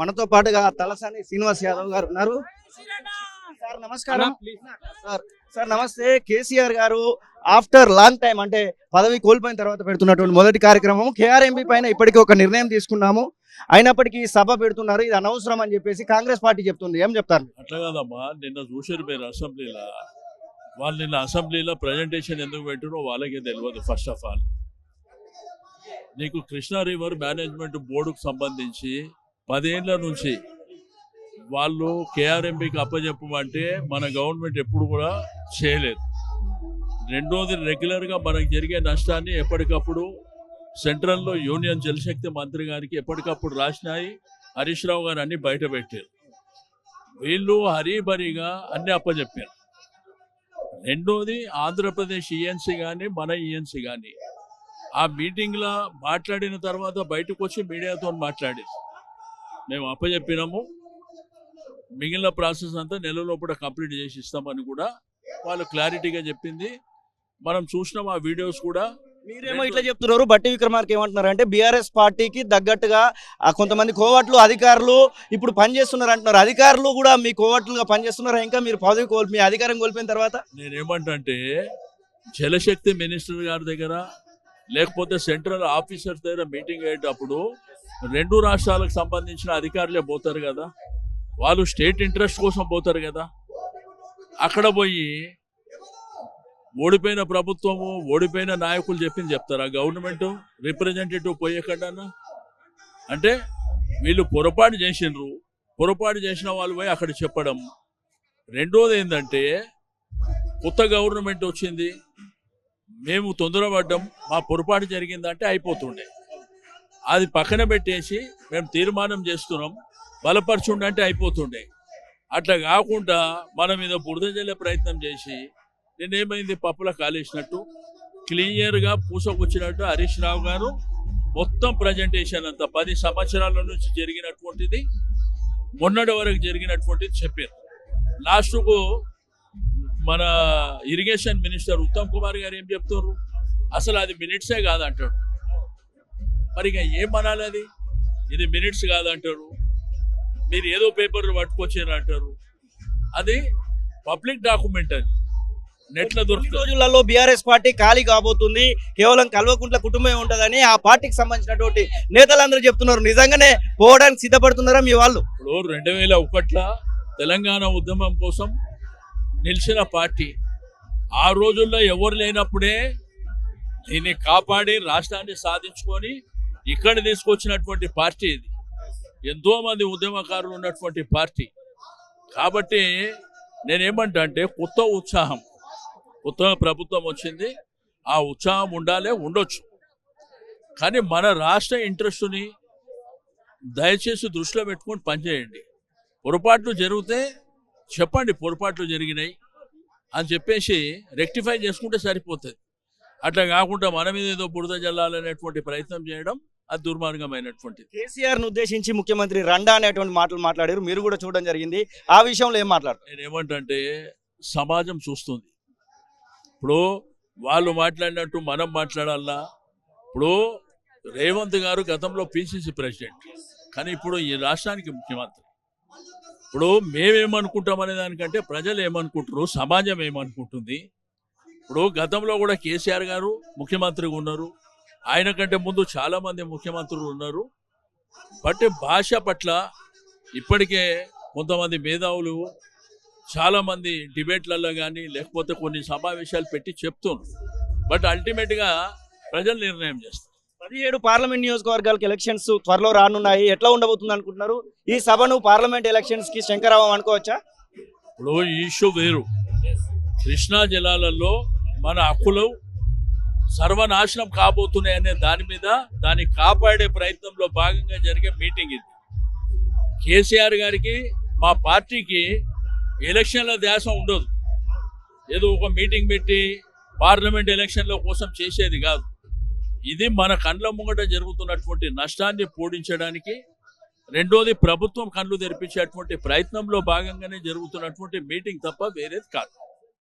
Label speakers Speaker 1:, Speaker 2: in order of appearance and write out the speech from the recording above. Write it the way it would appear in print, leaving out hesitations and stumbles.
Speaker 1: మనతో పాటుగా తలసాని శ్రీనివాస్ యాదవ్ గారు ఉన్నారు. సార్ నమస్కారం. సార్ నమస్తే. కేసీఆర్ గారు ఆఫ్టర్ లాంగ్ టైం అంటే పదవి కోల్పోయిన తర్వాత పెడుతున్నటువంటి మొదటి కార్యక్రమం కేఆర్ఎంబీ పైన ఇప్పటికీ ఒక నిర్ణయం తీసుకున్నాము, అయినప్పటికీ సభ పెడుతున్నారు, ఇది అనవసరం అని చెప్పేసి కాంగ్రెస్ పార్టీ చెప్తుంది. ఏం చెప్తారు?
Speaker 2: అట్లా కాదమ్మా, నిన్న చూసారు మీరు అసెంబ్లీలో, వాళ్ళు నిన్న అసెంబ్లీలో ప్రజెంటేషన్ ఎందుకు పెట్టారో వాళ్ళకే తెలియదు. ఫస్ట్ ఆఫ్ ఆల్ నీకు కృష్ణా రివర్ మేనేజ్మెంట్ బోర్డుకు సంబంధించి 10 ఏళ్ల నుంచి వాళ్ళు కేఆర్ఎంబీకి అప్పచెప్పమంటే మన గవర్నమెంట్ ఎప్పుడు కూడా చేయలేదు. రెండోది, రెగ్యులర్గా మనకు జరిగే నష్టాన్ని ఎప్పటికప్పుడు సెంట్రల్లో యూనియన్ జలశక్తి మంత్రి గారికి ఎప్పటికప్పుడు రాసినాయి. హరీష్ రావు గారు అన్ని బయట పెట్టారు. వీళ్ళు హరీబరీగా అన్ని అప్పచెప్పారు. రెండోది, ఆంధ్రప్రదేశ్ ఈఎన్సీ కానీ మన ఈఎన్సీ కానీ ఆ మీటింగ్లో మాట్లాడిన తర్వాత బయటకు వచ్చి మీడియాతో మాట్లాడి మేము అప్పచెప్పినాము, మిగిలిన ప్రాసెస్ అంతా నెల లోపల కంప్లీట్ చేసి ఇస్తామని కూడా వాళ్ళు క్లారిటీగా చెప్పింది. మనం చూసినాం ఆ వీడియోస్ కూడా.
Speaker 1: మీరేమో ఇట్లా చెప్తున్నారు, బట్టి విక్రమార్క ఏమంటున్నారు అంటే బీఆర్ఎస్ పార్టీకి తగ్గట్టుగా కొంతమంది కోవట్లు అధికారులు ఇప్పుడు పనిచేస్తున్నారు అంటున్నారు. అధికారులు కూడా మీ కోవట్లుగా పనిచేస్తున్నారా? ఇంకా మీరు పదవి మీ అధికారం కోల్పోయిన తర్వాత?
Speaker 2: నేనేమంటే జలశక్తి మినిస్టర్ గారి దగ్గర లేకపోతే సెంట్రల్ ఆఫీసర్స్ దగ్గర మీటింగ్ అయ్యేటప్పుడు 2 రాష్ట్రాలకు సంబంధించిన అధికారులే పోతారు కదా, వాళ్ళు స్టేట్ ఇంట్రెస్ట్ కోసం పోతారు కదా. అక్కడ పోయి ఓడిపోయిన ప్రభుత్వము ఓడిపోయిన నాయకులు చెప్తారా గవర్నమెంట్ రిప్రజెంటేటివ్ పోయేకన్నా? అంటే వీళ్ళు పొరపాటు చేసిండ్రు, పొరపాటు చేసిన వాళ్ళు పోయి అక్కడ చెప్పడం. రెండోది ఏంటంటే కొత్త గవర్నమెంట్ వచ్చింది, మేము తొందరపడ్డాం, మా పొరపాటు జరిగిందంటే అయిపోతుండే. అది పక్కన పెట్టేసి మేము తీర్మానం చేస్తున్నాం బలపరచుండంటే అయిపోతుండే. అట్లా కాకుండా మన మీద బురద జల్లే ప్రయత్నం చేసి నేనేమైంది పప్పుల కాలేసినట్టు క్లియర్గా పూసకొచ్చినట్టు హరీష్ రావు గారు మొత్తం ప్రజెంటేషన్ అంతా 10 సంవత్సరాల నుంచి జరిగినటువంటిది మొన్నటి వరకు జరిగినటువంటిది చెప్పారు. లాస్ట్కు మన ఇరిగేషన్ మినిస్టర్ ఉత్తమ్ కుమార్ గారు ఏం చెప్తారు, అసలు అది మినిట్సే కాదంటాడు. మరి ఇక ఏమనాలి? అది ఇది మినిట్స్ కాదంటారు, మీరు ఏదో పేపర్లు పట్టుకొచ్చారు అంటారు. అది పబ్లిక్ డాక్యుమెంట్, అది నెట్లో దొరుకుతుంది.
Speaker 1: రోజులలో బీఆర్ఎస్ పార్టీ ఖాళీ కాబోతుంది, కేవలం కల్వకుంట్ల కుటుంబం ఉంటుందని ఆ పార్టీకి సంబంధించినటువంటి నేతలందరూ చెప్తున్నారు. నిజంగానే పోవడానికి సిద్ధపడుతున్నారా మీ వాళ్ళు?
Speaker 2: ఇప్పుడు 2001లో తెలంగాణ ఉద్యమం కోసం నిలిచిన పార్టీ, ఆ రోజుల్లో ఎవరు లేనప్పుడే దీన్ని కాపాడి రాష్ట్రాన్ని సాధించుకొని ఇక్కడ తీసుకొచ్చినటువంటి పార్టీ ఇది. ఎంతోమంది ఉద్యమకారులు ఉన్నటువంటి పార్టీ. కాబట్టి నేనేమంటా అంటే కొత్త ఉత్సాహం, కొత్త ప్రభుత్వం వచ్చింది, ఆ ఉత్సాహం ఉండొచ్చు, కానీ మన రాష్ట్ర ఇంట్రెస్ట్ని దయచేసి దృష్టిలో పెట్టుకొని పనిచేయండి. పొరపాట్లు జరిగితే చెప్పండి, పొరపాట్లు జరిగినాయి అని చెప్పేసి రెక్టిఫై చేసుకుంటే సరిపోతుంది. అట్లా కాకుండా మన మీద ఏదో బురద జల్లాలనేటువంటి ప్రయత్నం చేయడం అది దుర్మార్గమైనటువంటిది.
Speaker 1: కేసీఆర్ను ఉద్దేశించి ముఖ్యమంత్రి రండా అనేటువంటి మాటలు మాట్లాడారు, మీరు కూడా చూడడం జరిగింది. ఆ విషయంలో ఏం మాట్లాడారు?
Speaker 2: నేనేమంటే సమాజం చూస్తుంది. ఇప్పుడు వాళ్ళు మాట్లాడినట్టు మనం మాట్లాడాలా? ఇప్పుడు రేవంత్ గారు గతంలో పిసిసి ప్రెసిడెంట్, కానీ ఇప్పుడు ఈ రాష్ట్రానికి ముఖ్యమంత్రి. ఇప్పుడు మేమేమనుకుంటాం అనే దానికంటే ప్రజలు ఏమనుకుంటారు, సమాజం ఏమనుకుంటుంది. ఇప్పుడు గతంలో కూడా కేసీఆర్ గారు ముఖ్యమంత్రిగా ఉన్నారు, ఆయన కంటే ముందు చాలామంది ముఖ్యమంత్రులు ఉన్నారు. బట్ భాష పట్ల ఇప్పటికే కొంతమంది మేధావులు చాలామంది డిబేట్లలో కానీ లేకపోతే కొన్ని సమావేశాలు పెట్టి చెప్తున్నారు. బట్ అల్టిమేట్గా ప్రజలు నిర్ణయం చేస్తారు.
Speaker 1: 17 పార్లమెంట్ నియోజకవర్గాలకు ఎలక్షన్స్ త్వరలో రానున్నాయి, ఎట్లా ఉండబోతుంది అనుకుంటున్నారు? ఈ సభను పార్లమెంట్ ఎలక్షన్స్ కి శంకరావం అనుకోవచ్చా?
Speaker 2: ఇప్పుడు ఈ ఇష్యూ వేరు. కృష్ణా జలాలలో మన హక్కులు సర్వనాశనం కాబోతున్నాయి అనే దాని మీద దాన్ని కాపాడే ప్రయత్నంలో భాగంగా జరిగే మీటింగ్ ఇది. కేసీఆర్ గారికి మా పార్టీకి ఎలక్షన్ల ధ్యాస ఉండదు. ఏదో ఒక మీటింగ్ పెట్టి పార్లమెంట్ ఎలక్షన్ల కోసం చేసేది కాదు. ఇది మన కండ్ల ముంగట జరుగుతున్నటువంటి నష్టాన్ని పూడించడానికి, రెండోది ప్రభుత్వం కళ్ళు తెరిపించేటువంటి ప్రయత్నంలో భాగంగానే జరుగుతున్నటువంటి మీటింగ్ తప్ప వేరేది కాదు.